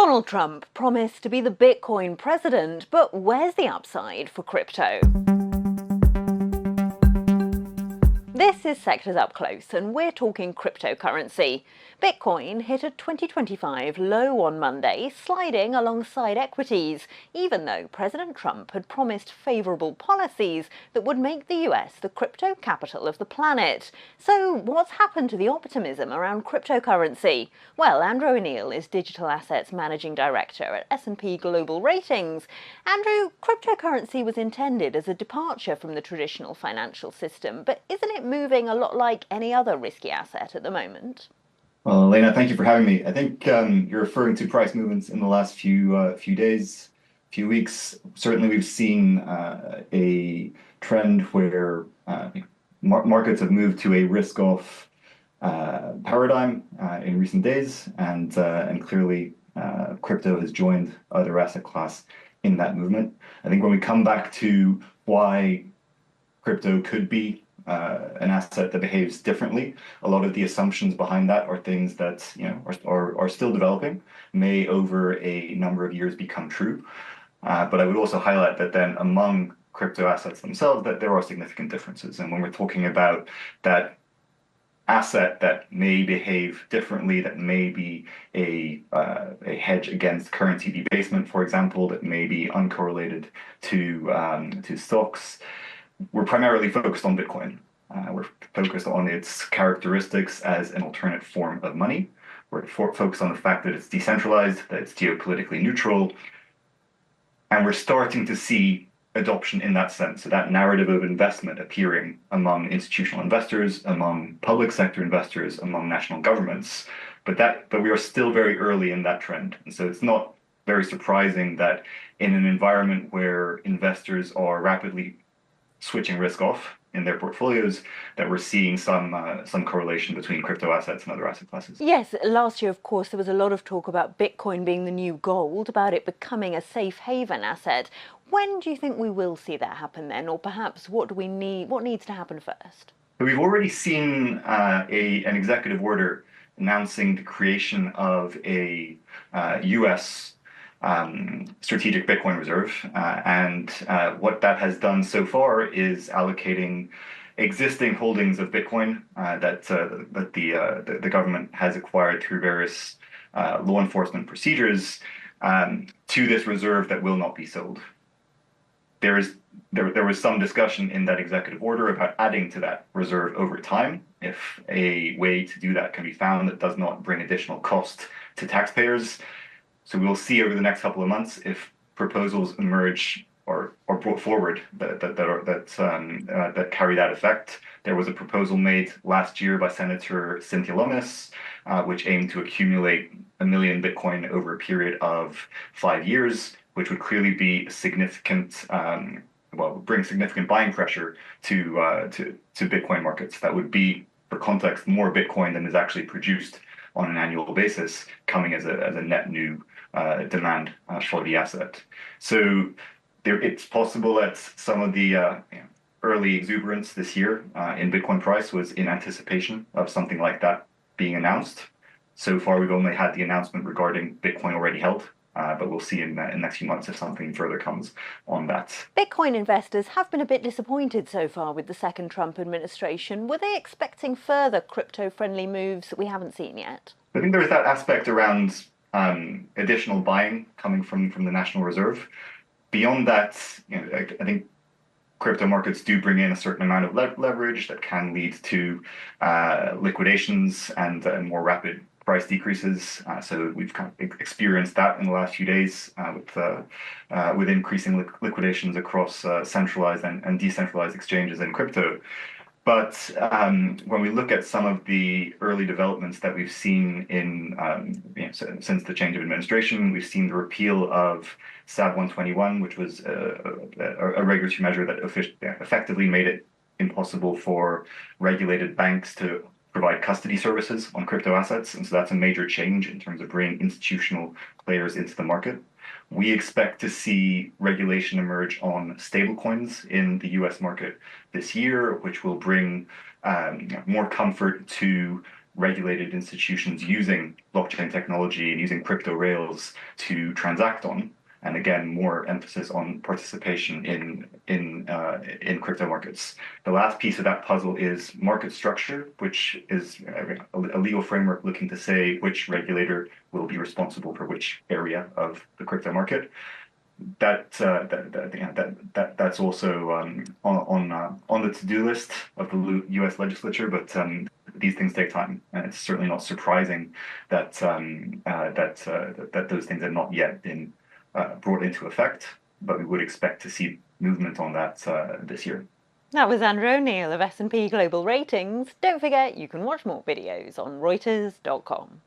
Donald Trump promised to be the Bitcoin president, but where's the upside for crypto? This is Sectors Up Close, and we're talking cryptocurrency. Bitcoin hit a 2025 low on Monday, sliding alongside equities, even though President Trump had promised favourable policies that would make the US the crypto capital of the planet. So what's happened to the optimism around cryptocurrency? Well, Andrew O'Neill is Digital Assets Managing Director at S&P Global Ratings. Andrew, cryptocurrency was intended as a departure from the traditional financial system, but isn't it moving a lot like any other risky asset at the moment? Well, Elena, thank you for having me. I think you're referring to price movements in the last few days, few weeks. Certainly, we've seen a trend where markets have moved to a risk-off paradigm in recent days, and clearly crypto has joined other asset class in that movement. I think when we come back to why crypto could be an asset that behaves differently, a lot of the assumptions behind that are things that are still developing, may over a number of years become true. But I would also highlight that then among crypto assets themselves, that there are significant differences. And when we're talking about that asset that may behave differently, that may be a hedge against currency debasement, for example, that may be uncorrelated to stocks, we're primarily focused on Bitcoin. We're focused on its characteristics as an alternate form of money. We're focused on the fact that it's decentralized, that it's geopolitically neutral, and we're starting to see adoption in that sense. So that narrative of investment appearing among institutional investors, among public sector investors, among national governments. But we are still very early in that trend. And so it's not very surprising that in an environment where investors are rapidly switching risk off in their portfolios, that we're seeing some correlation between crypto assets and other asset classes. Yes, last year, of course, there was a lot of talk about Bitcoin being the new gold, about it becoming a safe haven asset. When do you think we will see that happen then? Or perhaps what needs to happen first? We've already seen an executive order announcing the creation of a US strategic Bitcoin reserve. And what that has done so far is allocating existing holdings of Bitcoin that the government has acquired through various law enforcement procedures to this reserve that will not be sold. There was some discussion in that executive order about adding to that reserve over time, if a way to do that can be found that does not bring additional cost to taxpayers. So we'll see over the next couple of months if proposals emerge or brought forward that carry that effect. There was a proposal made last year by Senator Cynthia Lummis, which aimed to accumulate 1 million Bitcoin over a period of 5 years, which would clearly be significant. Bring significant buying pressure to Bitcoin markets. That would be, for context, more Bitcoin than is actually produced on an annual basis, coming as a net new demand for the asset. So it's possible that some of the early exuberance this year in Bitcoin price was in anticipation of something like that being announced. So far, we've only had the announcement regarding Bitcoin already held, but we'll see in the next few months if something further comes on that. Bitcoin investors have been a bit disappointed so far with the second Trump administration. Were they expecting further crypto-friendly moves that we haven't seen yet? I think there is that aspect around additional buying coming from the National Reserve. Beyond that, I think crypto markets do bring in a certain amount of leverage that can lead to liquidations and more rapid price decreases. So we've kind of experienced that in the last few days with increasing liquidations across centralized and decentralized exchanges in crypto. But when we look at some of the early developments that we've seen since the change of administration, we've seen the repeal of SAB 121, which was a regulatory measure that effectively made it impossible for regulated banks to provide custody services on crypto assets. And so that's a major change in terms of bringing institutional players into the market. We expect to see regulation emerge on stablecoins in the US market this year, which will bring more comfort to regulated institutions using blockchain technology and using crypto rails to transact on. And again, more emphasis on participation in crypto markets. The last piece of that puzzle is market structure, which is a legal framework looking to say which regulator will be responsible for which area of the crypto market. That's also on the to-do list of the U.S. legislature, but these things take time, and it's certainly not surprising that that those things have not yet been brought into effect. But we would expect to see movement on that this year. That was Andrew O'Neill of S&P Global Ratings. Don't forget you can watch more videos on Reuters.com.